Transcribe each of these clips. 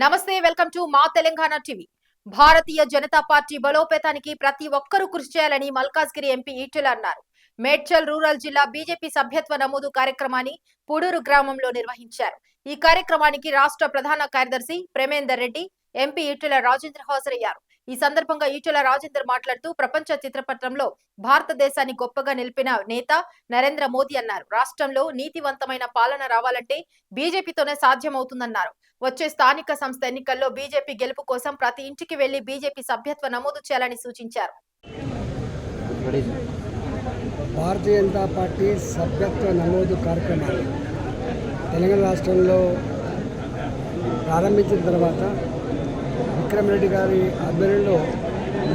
నమస్తే welcome to మా Telangana TV. Bharatiya Janata party బలోపేతానికి ప్రతి ఒక్కరూ కృషి చేయాలని మల్కాజ్గిరి ఎంపీ ఈటెల అన్నారు. మేడ్చల్ రూరల్ జిల్లా బీజేపీ సభ్యత్వ నమోదు కార్యక్రమాన్ని పుడూరు గ్రామంలో నిర్వహించారు. ఈ కార్యక్రమానికి రాష్ట్ర ప్రధాన కార్యదర్శి ప్రేమేందర్ రెడ్డి, ఎంపీ ఈటెల రాజేందర్ హాజరయ్యారు. ఈ సందర్భంగా ఈటెల రాజేందర్ మాట్లాడుతూ ప్రపంచ చిత్రపటంలో భారతదేశాన్ని గొప్పగా నిలిపిన నేత నరేంద్ర మోదీ అన్నారు. రాష్ట్రంలో నీతివంతమైన పాలన రావాలంటే బీజేపీతోనే సాధ్యమవుతుందన్నారు. వచ్చే స్థానిక సంస్థ ఎన్నికల్లో బీజేపీ గెలుపు కోసం ప్రతి ఇంటికి వెళ్లి బీజేపీ సభ్యత్వ నమోదు చేయాలని సూచించారు. భారతీయ జనతా పార్టీ సభ్యత్వ నమోదు కార్యక్రమాన్ని తెలంగాణ రాష్ట్రంలో ప్రారంభించిన తర్వాత విక్రమ్ రెడ్డి గారి ఆధ్వర్యంలో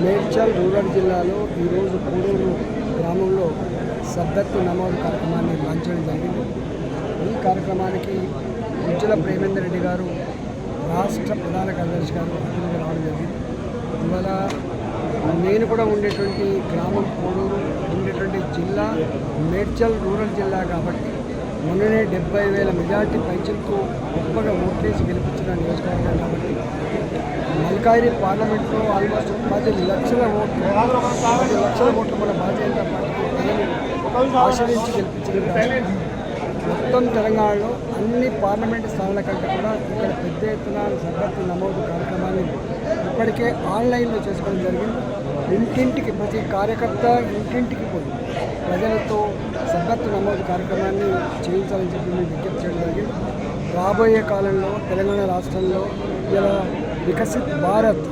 మేడ్చల్ రూరల్ జిల్లాలో ఈరోజు పూడూరు గ్రామంలో సభ్యత్వ నమోదు కార్యక్రమాన్ని లాంచ్ చేయడం జరిగింది. ఈ కార్యక్రమానికి ఉజ్జల ప్రేమేందర్ రెడ్డి గారు రాష్ట్ర ప్రధాన కార్యదర్శి గారు అతిథిగా రావడం జరిగింది. ఇవాళ నేను కూడా ఉండేటువంటి గ్రామం పూడూరు, ఉండేటువంటి జిల్లా మేడ్చల్ రూరల్ జిల్లా కాబట్టి మొన్ననే 70,000 మెజార్టీ పైచలకు గొప్పగా ఓట్లేసి గెలిపించిన నియోజకవర్గం కాబట్టి మల్కాజ్గిరి పార్లమెంట్లో ఆల్మోస్ట్ 10 లక్షల ఓట్లు మన భారతీయ జనతా పార్టీకి ఆశ్రయించి గెలిపించిన మొత్తం తెలంగాణలో అన్ని పార్లమెంటు స్థానాల కంటే కూడా ఇక్కడ పెద్ద ఎత్తున సభ్యత్వ నమోదు కార్యక్రమాన్ని ఇప్పటికే ఆన్లైన్లో చేసుకోవడం జరిగింది. ఇంటింటికి ప్రతి కార్యకర్త ఇంటింటికి పోయి ప్రజలతో సభ్యత్వ నమోదు కార్యక్రమాన్ని చేయించాలని చెప్పి మేము విజ్ఞప్తి చేయడం జరిగింది. రాబోయే కాలంలో తెలంగాణ రాష్ట్రంలో ఇలా వికసిత్ భారత్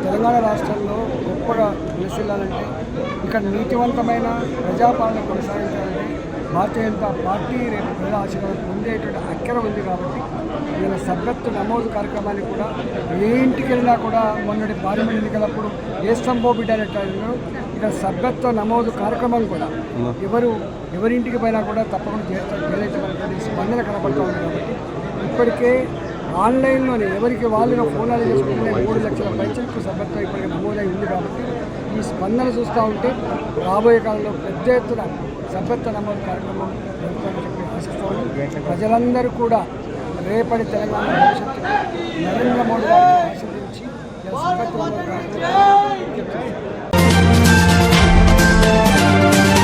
తెలంగాణ రాష్ట్రంలో గొప్పగా విలసిల్లాలంటే ఇక్కడ నీతివంతమైన ప్రజాపాలన కొనసాగించాలంటే భారతీయ జనతా పార్టీ రేపు ప్రజల ఆశీర్వాదం పొందేటువంటి అక్కర ఉంది కాబట్టి ఇలా సభ్యత్వ నమోదు కార్యక్రమాన్ని కూడా ఏ ఇంటికి వెళ్ళినా కూడా మొన్నటి పార్లమెంట్ ఎన్నికలప్పుడు ఏ స్తంభో బిడ్డ అనేటప్పుడు ఇక్కడ సభ్యత్వ నమోదు కార్యక్రమం కూడా ఎవరింటికి పోయినా కూడా తప్పకుండా చేరేటువంటి స్పందన కనపడుతూ ఉంది. కాబట్టి ఇప్పటికే ఆన్లైన్లోనే ఎవరికి వాళ్ళుగా ఫోన్లు చేసుకుంటే 3 లక్షల పైచలకు సభ్యత్వం ఇప్పటికే నమోదై ఉంది. కాబట్టి ఈ స్పందన చూస్తూ ఉంటే రాబోయే కాలంలో పెద్ద ఎత్తున సభ్యత్వ నమోదు కార్యక్రమం జరుగుతుందని చెప్పి ఆశిస్తాము. ప్రజలందరూ కూడా రేపటి తెలంగాణ భవిష్యత్తు నరేంద్ర మోడీ గారిని ఆశీర్వదించి సభ్యత్వ నమోదు కార్యక్రమం